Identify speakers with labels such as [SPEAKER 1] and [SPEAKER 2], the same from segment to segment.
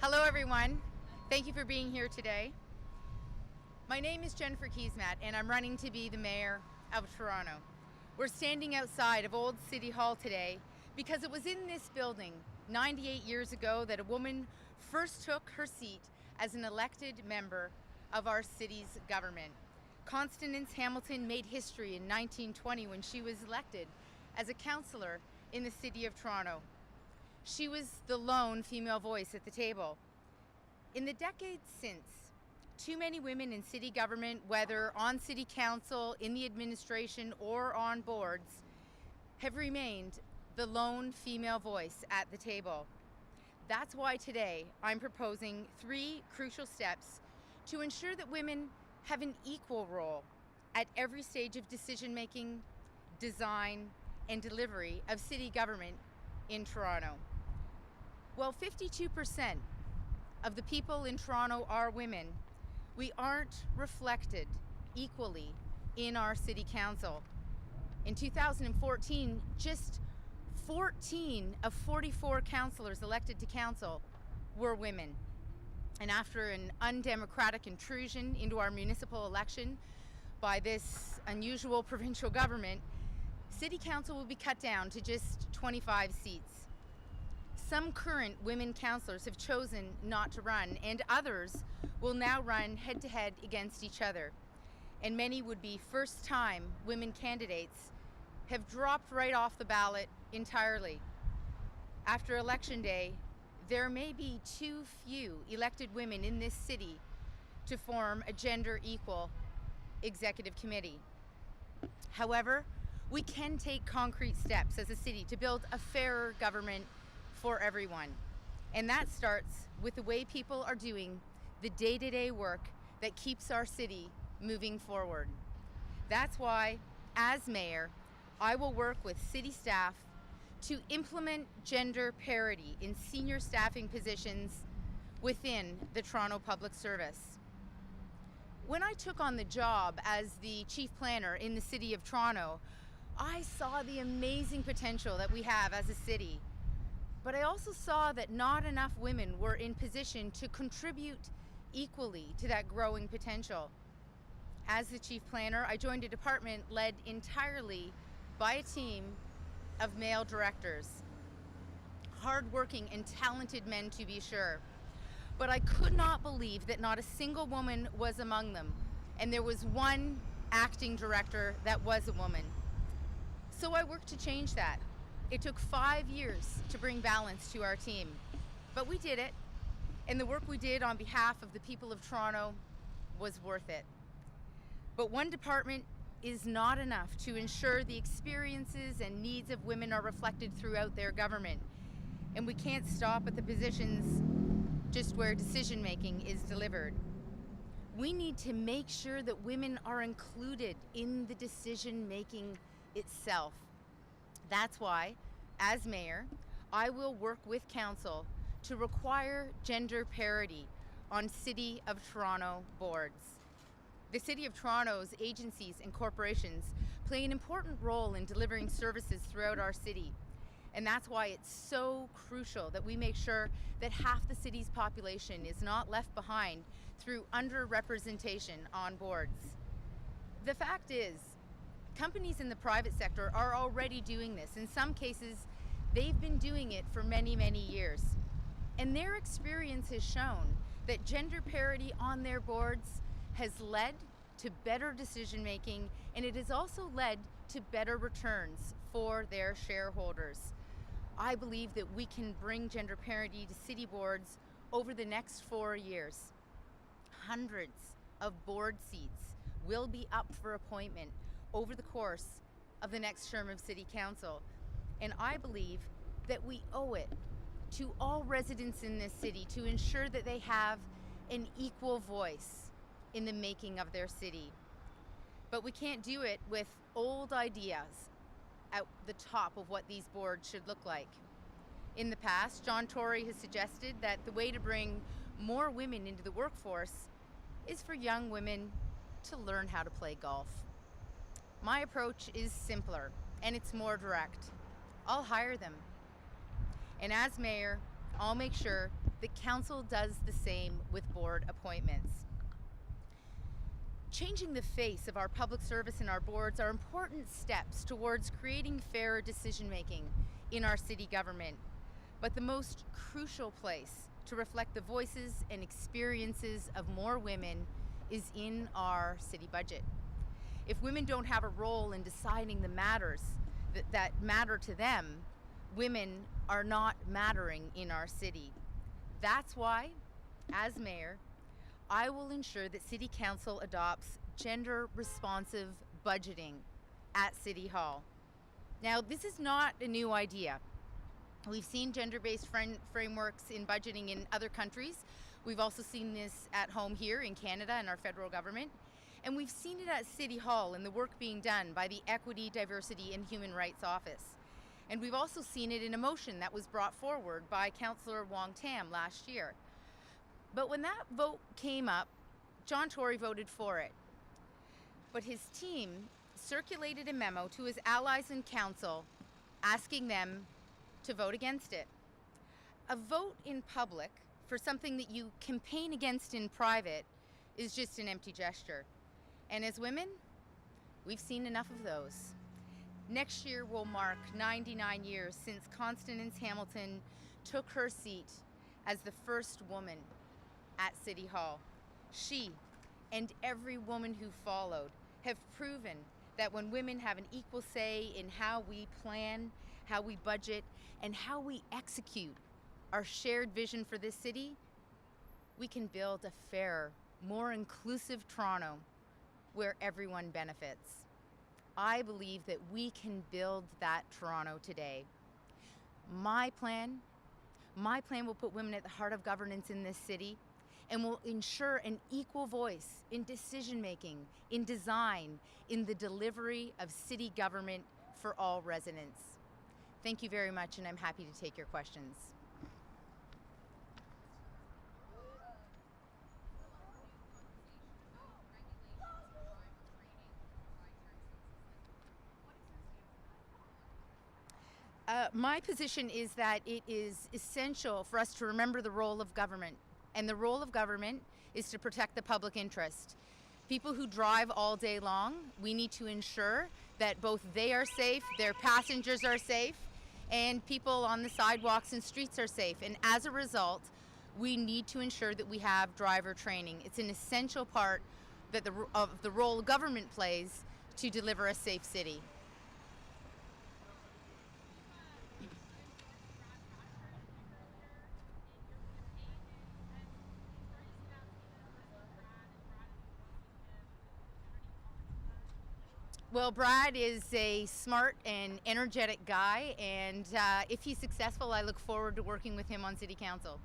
[SPEAKER 1] Hello everyone, thank you for being here today. My name is Jennifer Keesmaat and I'm running to be the Mayor of Toronto. We're standing outside of Old City Hall today because it was in this building 98 years ago that a woman first took her seat as an elected member of our city's government. Constance Hamilton made history in 1920 when she was elected as a councillor in the City of Toronto. She was the lone female voice at the table. In the decades since, too many women in city government, whether on city council, in the administration, or on boards, have remained the lone female voice at the table. That's why today I'm proposing 3 crucial steps to ensure that women have an equal role at every stage of decision-making, design, and delivery of city government in Toronto. Well, 52% of the people in Toronto are women. We aren't reflected equally in our city council. In 2014, just 14 of 44 councillors elected to council were women. And after an undemocratic intrusion into our municipal election by this unusual provincial government, City Council will be cut down to just 25 seats. Some current women councillors have chosen not to run, and others will now run head-to-head against each other. And many would-be first-time women candidates have dropped right off the ballot entirely. After Election Day, there may be too few elected women in this city to form a gender-equal executive committee. However, we can take concrete steps as a city to build a fairer government for everyone. And that starts with the way people are doing the day-to-day work that keeps our city moving forward. That's why, as mayor, I will work with city staff to implement gender parity in senior staffing positions within the Toronto Public Service. When I took on the job as the chief planner in the City of Toronto, I saw the amazing potential that we have as a city. But I also saw that not enough women were in position to contribute equally to that growing potential. As the chief planner, I joined a department led entirely by a team of male directors. Hardworking and talented men, to be sure. But I could not believe that not a single woman was among them, and there was one acting director that was a woman. So I worked to change that. It took 5 years to bring balance to our team, but we did it, and the work we did on behalf of the people of Toronto was worth it. But one department is not enough to ensure the experiences and needs of women are reflected throughout their government, and we can't stop at the positions just where decision-making is delivered. We need to make sure that women are included in the decision-making itself. That's why, as mayor, I will work with council to require gender parity on City of Toronto boards. The City of Toronto's agencies and corporations play an important role in delivering services throughout our city. And that's why it's so crucial that we make sure that half the city's population is not left behind through underrepresentation on boards. The fact is, companies in the private sector are already doing this. In some cases, they've been doing it for many, many years. And their experience has shown that gender parity on their boards has led to better decision making, and it has also led to better returns for their shareholders. I believe that we can bring gender parity to city boards over the next 4 years. Hundreds of board seats will be up for appointment over the course of the next term of City Council. And I believe that we owe it to all residents in this city to ensure that they have an equal voice in the making of their city. But we can't do it with old ideas at the top of what these boards should look like. In the past, John Tory has suggested that the way to bring more women into the workforce is for young women to learn how to play golf. My approach is simpler and it's more direct. I'll hire them. And as mayor, I'll make sure the Council does the same with board appointments. Changing the face of our public service and our boards are important steps towards creating fairer decision-making in our city government. But the most crucial place to reflect the voices and experiences of more women is in our city budget. If women don't have a role in deciding the matters that matter to them, women are not mattering in our city. That's why, as mayor, I will ensure that City Council adopts gender-responsive budgeting at City Hall. Now, this is not a new idea. We've seen gender-based frameworks in budgeting in other countries. We've also seen this at home here in Canada in our federal government. And we've seen it at City Hall in the work being done by the Equity, Diversity and Human Rights Office. And we've also seen it in a motion that was brought forward by Councillor Wong Tam last year. But when that vote came up, John Tory voted for it. But his team circulated a memo to his allies in council asking them to vote against it. A vote in public for something that you campaign against in private is just an empty gesture. And as women, we've seen enough of those. Next year will mark 99 years since Constance Hamilton took her seat as the first woman at City Hall. She and every woman who followed have proven that when women have an equal say in how we plan, how we budget, and how we execute our shared vision for this city, we can build a fairer, more inclusive Toronto where everyone benefits. I believe that we can build that Toronto today. My plan will put women at the heart of governance in this city and will ensure an equal voice in decision-making, in design, in the delivery of city government for all residents. Thank you very much, and I'm happy to take your questions. My position is that it is essential for us to remember the role of government. And the role of government is to protect the public interest. People who drive all day long, we need to ensure that both they are safe, their passengers are safe, and people on the sidewalks and streets are safe. And as a result, we need to ensure that we have driver training. It's an essential part of the role government plays to deliver a safe city. Well, Brad is a smart and energetic guy, and if he's successful, I look forward to working with him on City Council.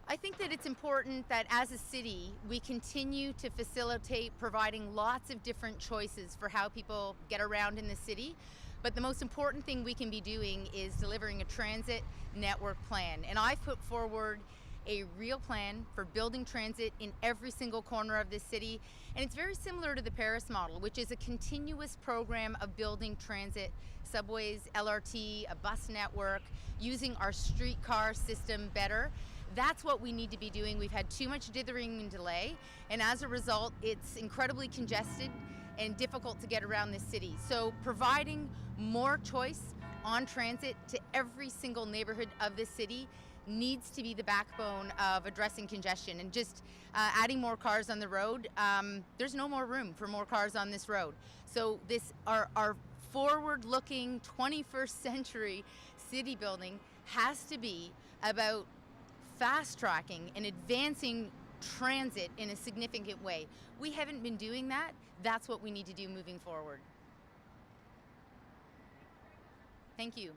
[SPEAKER 1] I think that it's important that as a city, we continue to facilitate providing lots of different choices for how people get around in the city. But the most important thing we can be doing is delivering a transit network plan. And I've put forward a real plan for building transit in every single corner of this city. And it's very similar to the Paris model, which is a continuous program of building transit, subways, LRT, a bus network, using our streetcar system better. That's what we need to be doing. We've had too much dithering and delay, and as a result, it's incredibly congested and difficult to get around this city. So providing more choice on transit to every single neighborhood of this city needs to be the backbone of addressing congestion. And just adding more cars on the road, there's no more room for more cars on this road. So our forward-looking 21st century city building has to be about fast-tracking and advancing transit in a significant way. We haven't been doing that. That's what we need to do moving forward. Thank you.